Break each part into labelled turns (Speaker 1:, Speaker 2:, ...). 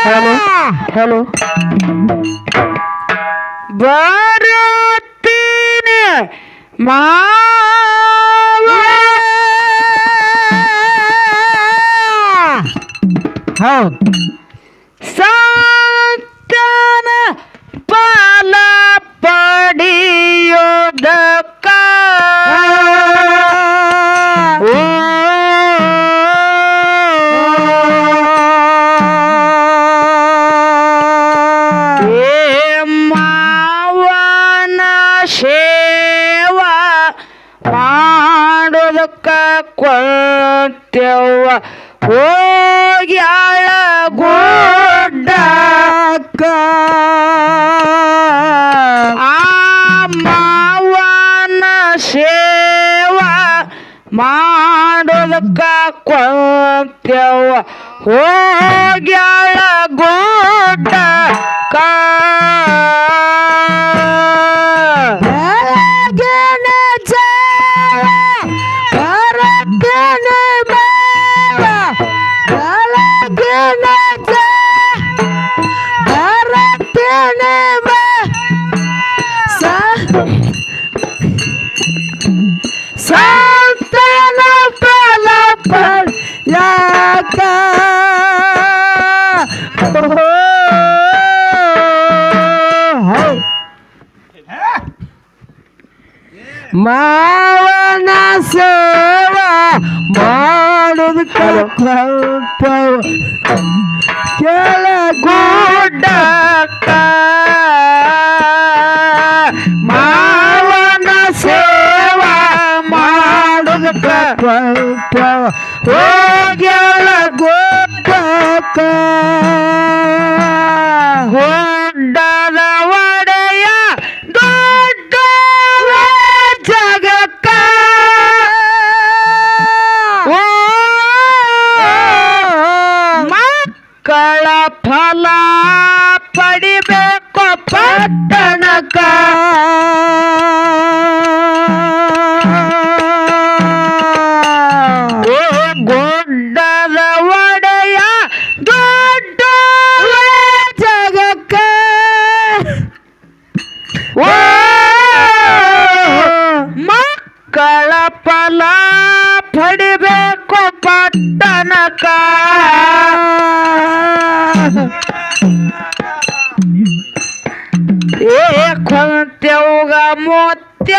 Speaker 1: hello hello ಬರುತ್ತೀನಿ ಮಾವ ಹೌದು ಸಂತಾನ ಫಲ ಪಡೆಯೋದಕ್ಕ ಮಾವನ ಸೇವಾ ಮಾಡೋದಕ್ಕ ಕೊಂತೆವ್ವ ಹೋಗ್ಯಾಳ ಗುಡ್ಡಕ್ಕ ಆ ಮಾವನ ಸೇವಾ ಮಾಡೋದಕ್ಕ ಕೊಂತೆವ್ವ ಹೋಗ್ಯಾಳ ಗುಡ್ಡಕ್ಕ ಸಂತಾನ ಫಲ ಯಾಕ ಮಾವನ ಸೇವಾ ಮಾಡೋದಕ್ಕ ಕೆಳಗುಡ್ಡಕ್ಕ ಮಾವನ ಸೇವಾ ಮಾಡೋದಕ್ಕ ಹೋಗ್ಯಾಳ ಗುಡ್ಡಕ್ಕ ಗುಡ್ಡದ ಒಡೆಯ ದೊಡ್ಡ ಜಗಕ್ಕ ಮಕ್ಕಳ ಫಲ ಪಡಿಬೇಕು ಪಟ್ಟಣಕ್ಕ ಗುಡ್ಡದ ಒಡೆಯ ದೊಡ್ಡ ಜಗಕ್ಕ ಮಕ್ಕಳ ಫಲ ಪಡಿಬೇಕು ಪಟ್ಟಣಕ್ಕ ಕೊಂತೆವ್ಗ ಮುತ್ಯ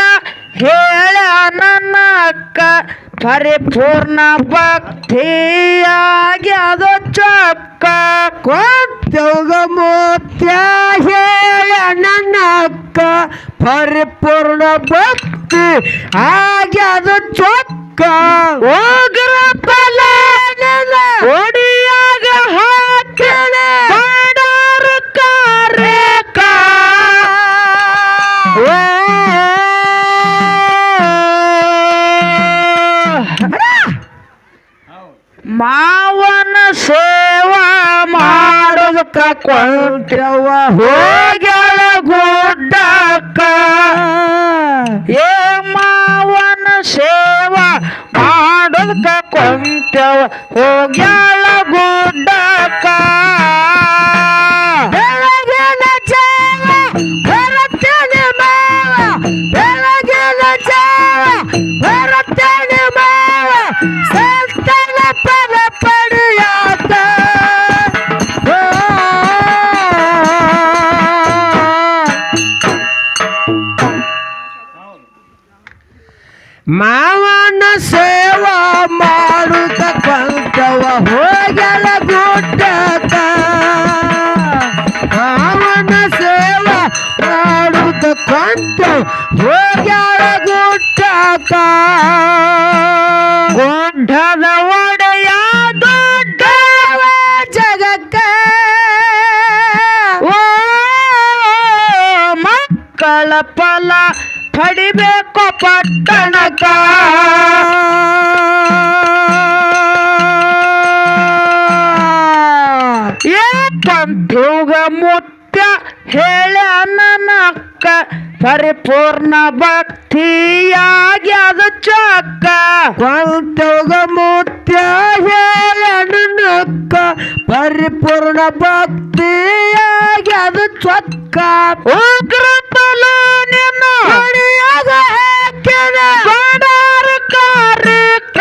Speaker 1: ಹೇಳ ನನ್ನ ಅಕ್ಕ ಪರಿಪೂರ್ಣ ಭಕ್ತಿಯಾಗಿ ಅದು ಚೊಕ್ಕ ಕೊಂತೆವ್ಗ ಮುತ್ಯ ಹೇಳ ನನ್ನ ಅಕ್ಕ ಪರಿಪೂರ್ಣ ಭಕ್ತಿ ಆಗಿ ಅದು ಚೊಕ್ಕ ಹೋಗ್ರ ಫಲ ಒಡಿಯಾಗ ಹಾಕಣ ಮಾಡಾರ ಕಾರ್ಯಕ್ಕ ಮಾವನ ಸೇವಾ ಮಾಡೋದಕ್ಕ ಕೊಂತೆವ್ವ ಹೋಗ್ಯಾಳ ಗುಡ್ಡಕ್ಕ ಏ ಮಾವನ ಸೇವಾ ಮಾಡೋದಕ್ಕ ಕೊಂತೆವ್ವ ಹೋಗ್ಯಾಳ ಗುಡ್ಡಕ್ಕ ಬೆಳಗಿನ ಜಾವ ಬರುತ್ತೇನೆ ಮಾವ ಬೆಳಗಿನ ಜಾವ ಬರುತ್ತೇನೆ ಮಾವ ಸಂತಾನ ಫಲ ಪಡೆಯಾಕ ಮಾವನ ಸೇವಾ ಮಾಡುತ್ತ ಕೊಂತೆವ್ವ ಹೋಗ್ಯಾಳ ಗುಡ್ಡಕ್ಕ ಮಾವನ ಸೇವಾ ಮಾಡುತ್ತ ಕೊಂತೆವ್ವ ಹೋಗ್ಯಾಳ ಗುಡ್ಡಕ್ಕ ಗುಡ್ಡದ ಒಡೆಯ ದೊಡ್ಡ ಜಗಕ್ಕ ಮಕ್ಕಳ ಫಲ ಪಡಿಬೇಕು ಪಟ್ಟಣಕ್ಕ ಕೊಂತೆವ್ಗ ಮುತ್ಯ ಹೇಳ ನನ್ನ ಅಕ್ಕ ಪರಿಪೂರ್ಣ ಭಕ್ತಿಯಾಗಿ ಅದು ಚೊಕ್ಕ ಕೊಂತೆವ್ಗ ಮುತ್ಯ
Speaker 2: ಮಾವನ ಭಕ್ತಿಯಾಗಿ ಅದು ಚೊಕ್ಕ
Speaker 1: ಉಗ್ರ ಬಲು ನಿನ್ನ
Speaker 2: ಹೊಡಿಯಾಗ ಹಾಕ್ಯದ
Speaker 1: ಗೊಂಡಾರ ಕಾರ್ಯಕ್ಕ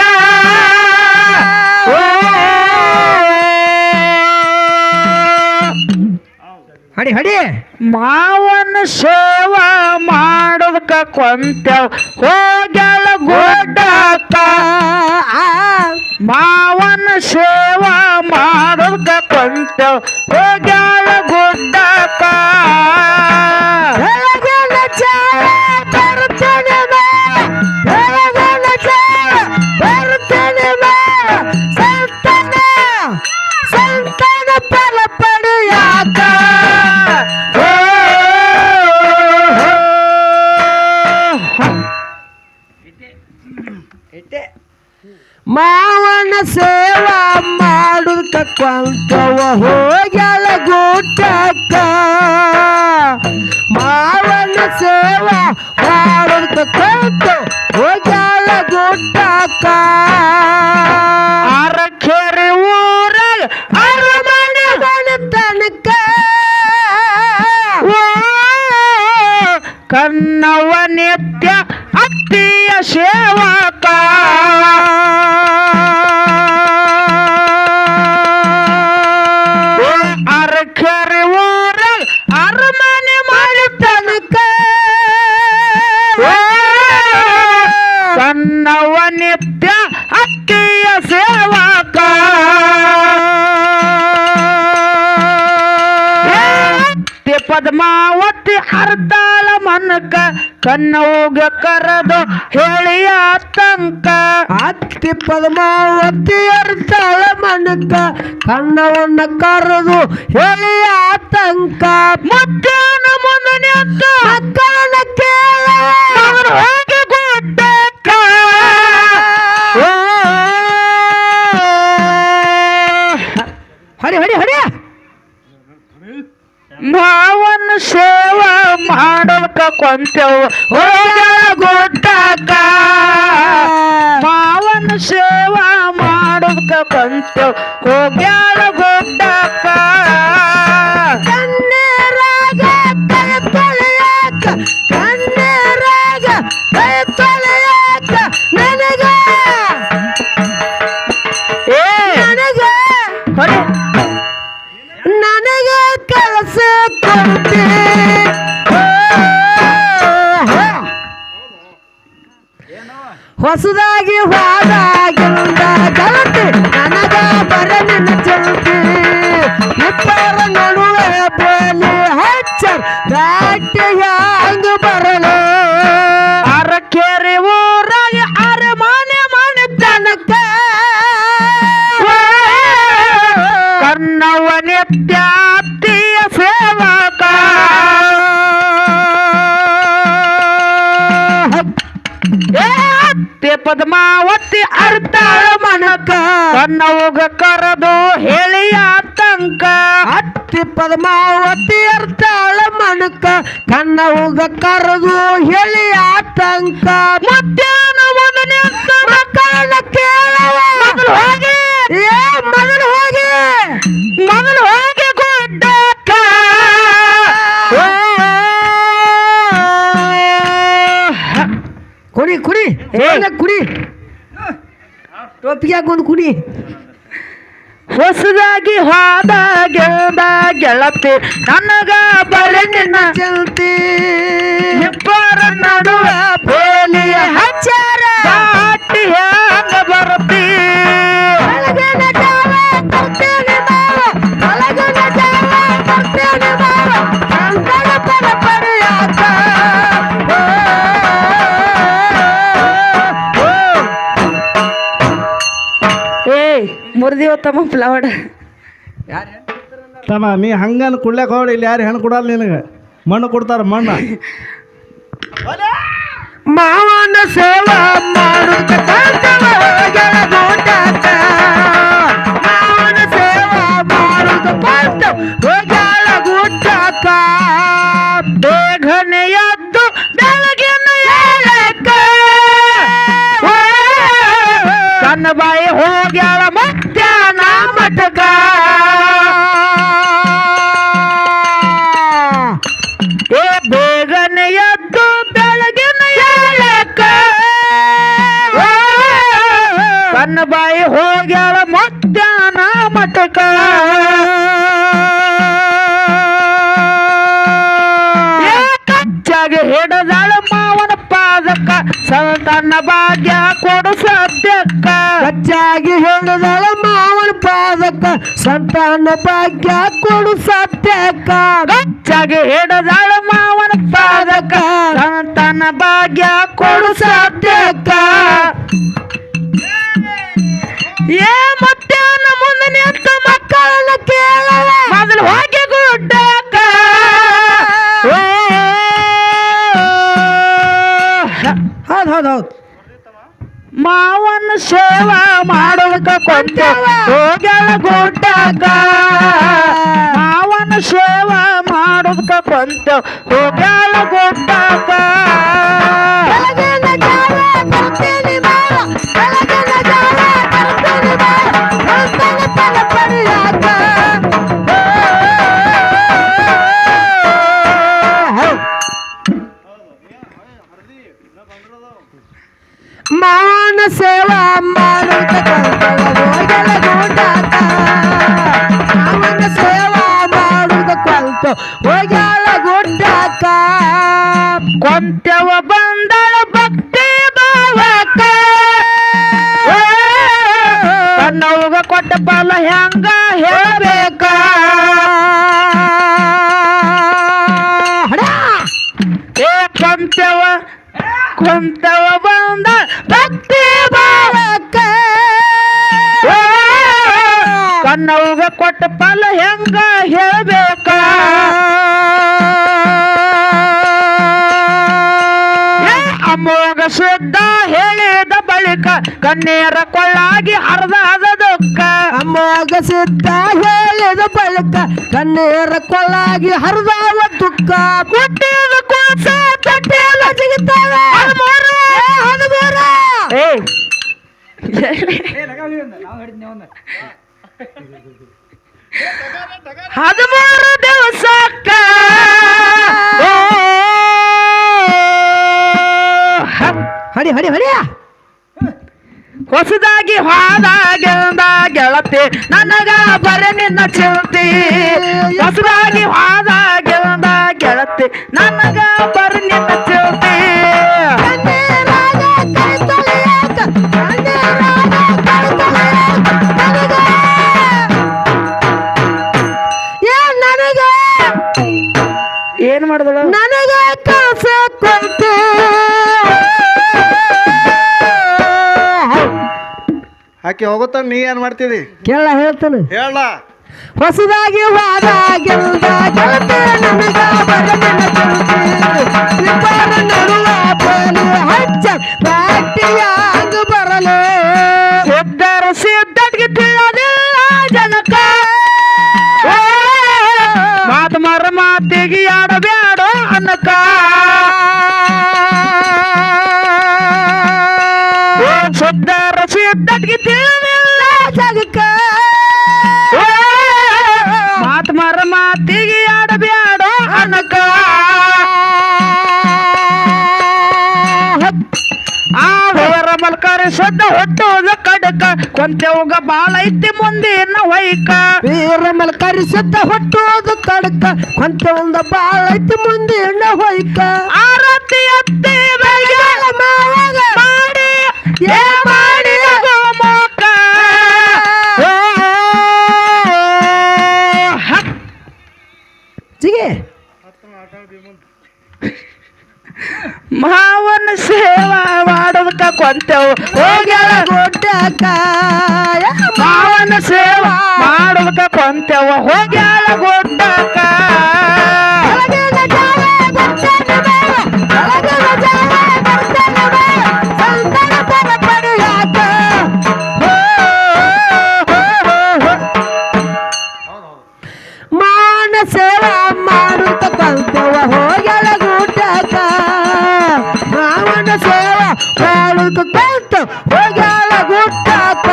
Speaker 2: ಹಡಿ ಹಡಿ
Speaker 1: ಮಾವನ ಸೇವಾ ಮಾಡೋದಕ್ಕ ಕೊಂತೆವ್ ಹೋಗ್ಯಾಳ ಗುಡ್ಡಕ್ಕ ಮಾವನ ಸೇವಾ ಮಾಡೋದಕ್ಕ ಕೊಂತೆವ್ ಹೋಗ್ಯಾಳ ಗುಡ್ಡಕ್ಕ
Speaker 2: ಬೆಳಗಿನ ಜಾವ ಬರ್ತೇನೆ ಬಾ, ಬೆಳಗಿನ ಜಾವ ಬರ್ತೇನೆ ಬಾ, ಸಂತಾನ ಫಲ ಪಡೆಯಾಕ ಮಾವನ ಸೇವಾ ಮಾಡುತ್ತ ಕೊಂತವ ಹೋಗ್ಯಾಳ ಗುಡ್ಡಕ್ಕ ಮಾವನ ಸೇವಾ ಮಾಡುತ್ತ ಕೊಂತ ಹೋಗ್ಯಾಳ ಗುಡ್ಡಕ್ಕ
Speaker 1: ಅರಕೆರೆ ಊರಾಗ
Speaker 2: ಅರಮನೆ ತನಕ
Speaker 1: ಕನ್ನವ ನಿತ್ಯ ಅತ್ತಿಯ ಸೇವಕ ಅರಕೆರೆ ಊರಾಗ ಅರಮನೆ ಮಾಡಿ
Speaker 2: ತನಕ
Speaker 1: ಕನ್ನವ ನಿತ್ಯ ಅಕ್ಕಿಯ ಸೇವಕ ಪದ್ಮಾವತಿ ಅರ್ಧಾಳ ಮನಕ ಕನ್ನೌಗ ಕರೆದು ಹೇಳಿಯ ತನಕ
Speaker 2: ಅತ್ತಿ ಪದ್ಮಾವತಿ ಅರ್ತಾಳ ಮನಕ ಕನ್ನವನ್ನ ಕರೆದು ಹೇಳಿ ಆತಂಕ
Speaker 1: ಮಧ್ಯಾಹ್ನ ಮುಂದೆ ಅಂತ
Speaker 2: ಮಕ್ಕಳನ್ನ ಕೇಳ
Speaker 1: ಹೋಗಿ ಗುಡ್ಡಕ್ಕ
Speaker 2: ಹಡಿ ಹಡಿ ಹಡಿ
Speaker 1: ಮಾವನ ಸೇವಾ ಮಾಡೋದಕ್ಕ ಕೊಂತೆವು ಹೋಗ್ಯಾಳ ಗುಡ್ಡಕ್ಕ ಮಾವನ ಸೇವಾ ಮಾಡೋದಕ್ಕ ಕೊಂತೆವು ಹೋಗ್ಯಾಳ ಗುಡ್ಡಕ್ಕ
Speaker 2: ಕಣ್ಣೀರಾಗ ಕೈ ತೊಳೆಯಾಕ ಕಣ್ಣೀರಾಗ ಕೈ ತೊಳೆಯಾಕ ನನಗ
Speaker 1: ಏ
Speaker 2: ನನಗ
Speaker 1: ಹೊಡೆ
Speaker 2: ನನಗೆ ಕೆಲಸ ಕೊಡ್ತಿ ಹೊಸದಾಗಿ ಹೋದಾಗಿಂದ ಗೆಳತಿ ನನಗ ಬರ ನಿನ್ನ ಚೆಲ್ತಿ ಇಬ್ಬರ ನಡುವೆ ಬೋಲಿ ಹಚ್ಚರ್ ರಾಟಿಯ ಹಂಗ ಬರಲು
Speaker 1: ಅರಕೆರೆ ಊರಾಗ ಅರಮನೆ ಮಾಡಿ
Speaker 2: ತನಕ
Speaker 1: ಕನ್ನವ ನಿತ್ಯ ಅತ್ತಿಯ ಸೇವಕ ಅತ್ತಿ ಪದ್ಮಾವತಿ ಅರ್ಧಾಳ ಮನಕ ಕನ್ನವುಗ ಕರೆದು ಹೇಳಿಯ ತನಕ
Speaker 2: ಅತ್ತಿ ಪದ್ಮಾವತಿ ಅರ್ತಾಳ ಮನಕ ಕನ್ನವುಗ ಕರೆದು ಹೇಳಿ ಆತಂಕ
Speaker 1: ಮಧ್ಯಾಹ್ನ ಮೊದಲನೇ
Speaker 2: ಮಕ್ಕಳನ್ನ ಕೇಳವ
Speaker 1: ಮೊದಲು ಹೋಗಿ
Speaker 2: ಏ ಮೊದಲು ಹೋಗಿ
Speaker 1: ಮೊದಲು ಹೋಗಿ ಗುಡ್ಡಕ್ಕ
Speaker 2: ಕುಡಿ ಕುಡಿ ಕುಡಿ ಟೋಪಿಗೆ ಹಾಕೊಂದು ಕುಡಿ
Speaker 1: ಹೊಸದಾಗಿ ಹೋದ ಗೆಲ್ದ ಗೆಳತಿ ನನಗ ಬರೆ ನಿನ್ನ
Speaker 2: ಚೆಲ್ತಿ
Speaker 1: ಇಬ್ಬರ ನಡುವೆ ಬೇಲಿ
Speaker 2: ಹಚ್ಚಾರ
Speaker 1: ದಾಟಿ ಹ್ಯಾಂಗ ಬರ್ತಿ
Speaker 2: ಬೆಳಗಿನ ಜಾವ ಬರ್ತೇನೆ ಮಾವ ಬೆಳಗಿನ ಜಾವ ಬರ್ತೇನೆ ಮಾವ ಸಂತಾನ ಫಲ ಪಡೆಯಾಕ
Speaker 1: ಮುರಿದಿವ ತಮ್ಮ ಫ್ಲವರ್
Speaker 3: ತಮ್ಮ ನೀ ಹಂಗನ್ ಕುಡ್ಲಕ್ಕೆ ಹೋಗಿ ಇಲ್ಲಿ ಯಾರು ಹೆಣ್ಣು ಕೊಡಲ್ಲ ನಿನಗೆ ಮಣ್ಣು ಕೊಡ್ತಾರ ಮಣ್ಣು
Speaker 2: ಮಾವನ ಸೇವಾ ಮಾಡುತ್ತ ಹೋಗ್ಯಾಳ ಗುಡ್ಡಕ್ಕ ಮಾವನ ಸೇವಾ ಮಾಡುತ್ತ ಹೋಗ್ಯಾಳ ಗುಡ್ಡಕ್ಕ
Speaker 1: ಬೇಗನೆ ಎದ್ದು ಬೆಳಗಿನ ಏಳಕ್ಕ ಕಣ್ಣ ಬಾಯಿ ಹೋಗ್ಯಾಳ ಮಧ್ಯಾಹ್ನ ಮಠಕ ಸಣ್ಣ ಬಾಯಿ ಹೋಗ್ಯಾಳ ಮಧ್ಯಾಹ್ನ ಮಠಕ ಕಚ್ಚಾಗಿ ಹಿಡದಾಳ ಮಾವನ ಪಾದಕ ಸಣ್ಣ ಭಾಗ್ಯ ಕೊಡು ಸದ್ಯಕ್ಕ
Speaker 2: ಕಚ್ಚಾಗಿ ಹಿಡದಾಳ ಮಾವನ ಪಾದಕ ಸಂತಾನ ಭಾಗ್ಯ ಕೊಡು ಸತ್ಯಕ್ಕ
Speaker 1: ಕಚ್ಚಾಗಿ ಹಿಡದಾಳ ಮಾವನ ಪಾದಕ ಸಂತಾನ ಭಾಗ್ಯ ಕೊಡು ಸದ್ಯಕ್ಕ ಏ ಮಧ್ಯಾಹ್ನ ಮುಂದೆ ನಿಂತ ಮಕ್ಕಳನ್ನ ಕೇಳಲ್ಲ ಮೊದಲು ಹೋಗಿ ಗುಡ್ಡಕ್ಕ
Speaker 2: ಹೌದು ಹೌದು ಹೌದು
Speaker 1: ಮಾವನ ಸೇವಾ ಮಾಡೋದಕ್ಕ ಕೊಂತೇವ ಹೋಗ್ಯಾಳ ಗುಡ್ಡಕ್ಕ ಮಾವನ ಸೇವಾ ಮಾಡೋದಕ್ಕ ಕೊಂತೇವ ಹೋಗ್ಯಾಳ ಗುಡ್ಡಕ್ಕ
Speaker 2: ಮಾವನ ಸೇವಾ ಮಾಡುತ್ತ ಹೋಗಲ ಗುಡ್ಡಕ್ಕ ಮಾವನ ಸೇವಾ ಮಾಡುತ್ತ ಕಲ್ತ ಹೋಗ್ಯಾಳ ಗುಡ್ಡಕ್ಕ
Speaker 1: ಕೊಂತೆವ ಬಂದಳ ಭಕ್ತಿ ಭಾವಕ್ಕ ಕಣ್ಣವ್ಗ ಕೊಟ್ಟ ಫಲ ಹೆಂಗ ಹೇಳ್ಬೇಕ ಏ ಕೊಂತೆವ ಬಂದ ಭಕ್ತಿ ಭಾವಕ್ಕ ಕಣ್ಣವ್ಗ ಕೊಟ್ಟ ಫಲ ಹೆಂಗ ಹೇಳ್ಬೇಕ ಅಮ್ಮೋಗ ಶುದ್ಧ ಹೇಳಿದ ಬಳಿಕ ಕಣ್ಣೀರ ಕೊಳ್ಳಾಗಿ ಹರಿದಾದ ದುಃಖ
Speaker 2: ಅಮ್ಮೋಗ ಸಿದ್ಧ ಹೇಳಿದ ಬಳಿಕ ಕಣ್ಣೀರ ಕೊಳ್ಳಾಗಿ ಹರಿದಾವ ದುಃಖ
Speaker 1: ಹುಟ್ಟಿದ ಕೋಸ ತಟ್ಟೆಲ್ಲ ಸಿಗುತ್ತವೆ ಹದಿಮೂರು ದಿವಸಕ್ಕ
Speaker 2: ಹಡಿ ಹಡಿ ಹಡಿಯ
Speaker 1: ಹೊಸದಾಗಿ ಹಾದಾಗಿಂದ ಗೆಳತಿ ನನಗ ಬರೆ ನಿನ್ನ ಚಿಂತಿ ಹೊಸದಾಗಿ ಹಾದಾಗಿಂದ ಗೆಳತಿ ನನಗ ಬರೆ ನಿನ್ನ ಚಿಂತಿ ಏನ್ ಮಾಡಿದಳು
Speaker 2: ನನಗ ಕಸ ಕೊಟ್ಟು
Speaker 3: ಆಕೆ ಹೋಗುತ್ತ ನೀ ಏನ್ ಮಾಡ್ತಿದಿ
Speaker 2: ಕೇಳ ಹೇಳ್ತಾನೆ
Speaker 3: ಹೇಳ
Speaker 2: ಹೊಸದಾಗಿ ವಾದಾಗಿಲ್ದ ಗೆಳತಿ ನನಗ ಬರಲಿನ ಚಿಂತೆ ಇಬ್ಬರ ನಡುವ ಪೋಲಿ ಹಚ್ಚ ಬ್ಯಾಟಿಯಾಗ ಬರಲು
Speaker 1: ಸಿದ್ಧರು ಸಿದ್ಧಟ್ಗೆ ತಿಳಿಯೋದಿಲ್ಲ ಜನಕ ಮಾತು ಮರ ಮಾತಿಗೆ ಆಡಬ್ಯಾಡೋ ಅನ್ನಕ ಸಿದ್ಧರು ಸಿದ್ಧಟ್ಗೆ ತಿಳಿಯೋದಿಲ್ಲ
Speaker 2: ಜಗಕ್ಕ
Speaker 1: ಮಾತು ಮರ ಮಾತಿಗೆ ಆಡಬ್ಯಾಡೋ ಅನ್ನಕ ಆ ವಿವರ ಮಲ್ಕರಿ ಸದ್ದ ಹೊಟ್ಟೋದ ಕಡಕ ಕೊಂತೆವ್ಗ ಬಾಳ ಐತಿ ಮುಂದಿನ ವೈಕ
Speaker 2: ವೀರಮಲ್ ಕರಿಸತ್ತ ಹೊಟ್ಟೋದು ಕಡಕ ಕೊಂತ ಒಂದು ಬಾಳ ಐತಿ ಮುಂದಿನ ಹೊಯ್ಕ
Speaker 1: ಆರತಿ ಅತ್ತಿ ಬೈಗಾಲ ಮಾವಾಗ ಮಾಡಿ ಏ ಮಾಡಿ ಗೋಮೋಕ
Speaker 2: ಜಿಗೆ
Speaker 1: ಮಾವನ ಸೇವಾ ಮಾಡೋದಕ್ಕ ಕೊಂತೆವು ಹೋಗ್ಯಾಳ
Speaker 2: ಗುಡ್ಡಕ್ಕ
Speaker 1: ಮಾವನ ಸೇವಾ ಮಾಡೋದಕ್ಕ ಕೊಂತೆವ ಹೋಗ್ಯಾಳ ಗುಡ್ಡಕ್ಕ
Speaker 2: ಮಾನ ಸೇವಾ ಮಾಡುತ್ತ ಕಲ್ತವ ಹೋಗ್ಯಾಳ ಗುಡ್ಡಕ್ಕ ಮಾವನ ಸೇವಾ ಮಾಡುತ್ತ ಕಲ್ತ ಹೋಗ್ಯಾಳ ಗುಡ್ಡಕ್ಕ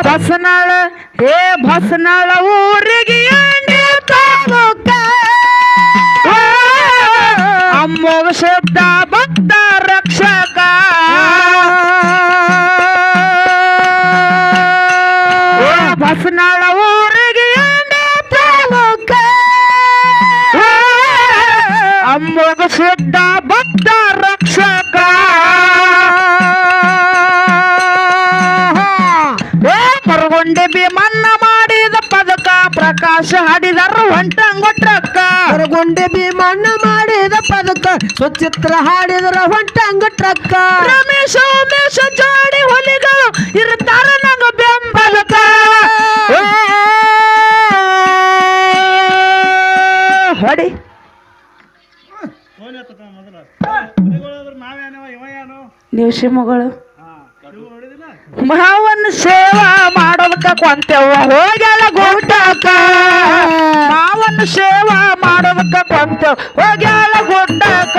Speaker 1: ಬಸನಾಳ ಏ ಬಸನಾಳ ಊರಿಗೆ ಎಣ್ಣೆ ತಾಲೂಕ ಅಮ್ಮೋಗ ಶಬ್ದ ಭಕ್ತ ರಕ್ಷಕ ಭೀಮನ್ನ ಮಾಡಿದ ಪದಕ ಪ್ರಕಾಶ ಹಾಡಿದರ ಹೊಂಟಂಗೊಟ್ರಕ್ಕ
Speaker 2: ಹೊರಗೊಂಡೆ ಭೀಮಣ್ಣ ಮಾಡಿದ ಪದಕ ಸುಚಿತ್ರ ಹಾಡಿದ್ರ ಹೊಂಟಂಗ ಟ್ರಕ್ಕ
Speaker 1: ರಮೇಶ ಉಮೇಶ ಜೋಡಿ ಹುಲಿಗಳು ಇರ್ತಾರ ನಂಗ ಬೆಂಬಲಕ ಹೊಡಿ ನೀವು ಶಿವಮೊಗ್ಗಳು ಮಾವನ ಸೇವಾ ಮಾಡೋದಕ್ಕ ಕೊಂತೆವ ಹೋಗ್ಯಾಳ ಗುಡ್ಡಕ್ಕ ಮಾವನ ಸೇವಾ ಮಾಡೋದಕ್ಕ ಕೊಂತೆವ ಹೋಗ್ಯಾಳ ಗುಡ್ಡಕ್ಕ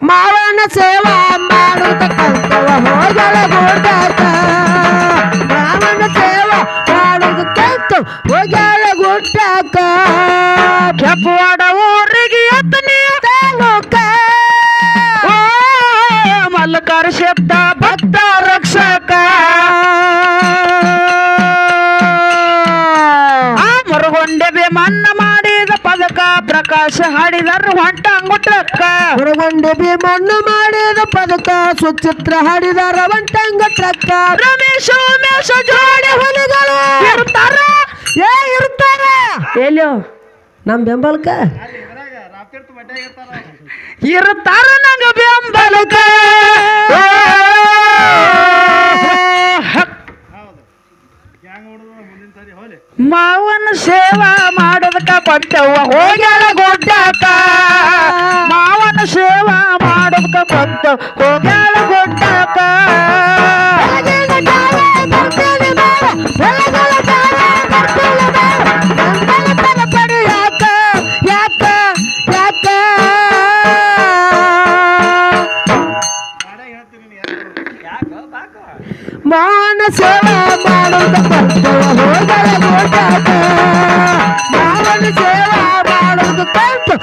Speaker 2: ಮಾವನ ಸೇವಾ ಮಾಡುತ್ತ ಕಲ್ತವ ಹೋಗಲ ಗುಡ್ಡಕ್ಕ ಮಾವನ ಸೇವಾ ಮಾಡುತ್ತ ಕಲ್ತು ಹೋಗಲ ಗುಡ್ಡಕ್ಕ
Speaker 1: ಕೆಪ್ಪವಾಡ ಊರಿಗೆ ಎತ್ತನಿ ತಾಲೂಕ ಮಲ್ಲಕರ ಶಬ್ದ ಭಕ್ತ ರಕ್ಷಕ ಮರುಗೊಂಡೆ ಭೀಮನ್ನ ಮಾಡಿದ ಪದಕ ಪ್ರಕಾಶ ಹಾಡಿದರ ಹೊಂಟಂಗುಟ್ರಕ್ಕ
Speaker 2: ಹೊರಗೊಂಡೆ ಭೀಮಣ್ಣ ಮಾಡಿದ ಪದಕ ಸುಚಿತ್ರ ಹಾಡಿದರ ಹೊಂಟಂಗ ಟ್ರಕ್ಕ
Speaker 1: ರಮೇಶ ಉಮೇಶ ಜೋಡಿ ಹುಲಿಗಳು ಇರ್ತಾರ
Speaker 2: ಇರ್ತಾರ
Speaker 1: ಎಲ್ಲೋ
Speaker 2: ನಮ್ ಬೆಂಬಲಕ
Speaker 1: ಇರ್ತಾರ ನಂಗ ಬೆಂಬಲಕ ಮಾವನ ಸೇವಾ ಮಾಡೋದಕ್ಕ ಕೊಂತೆವ ಹೋಗ್ಯಾಳ ಗುಡ್ಡಕ್ಕ ಮಾವನ ಸೇವಾ ಮಾಡೋದಕ್ಕ ಕೊಂತೆವ ಹೋಗ್ಯಾಳ ಗುಡ್ಡಕ್ಕ
Speaker 2: ಯಾಕ ಯಾಕ ಮಾವನ ಸೇವಾ ಮಾಡುತ್ತ ಕಲ್ತವ ಹೋಗಲ ಗುಡ್ಡಕ್ಕ ಮಾವನ ಸೇವಾ ಮಾಡುತ್ತ ಕಲ್ತು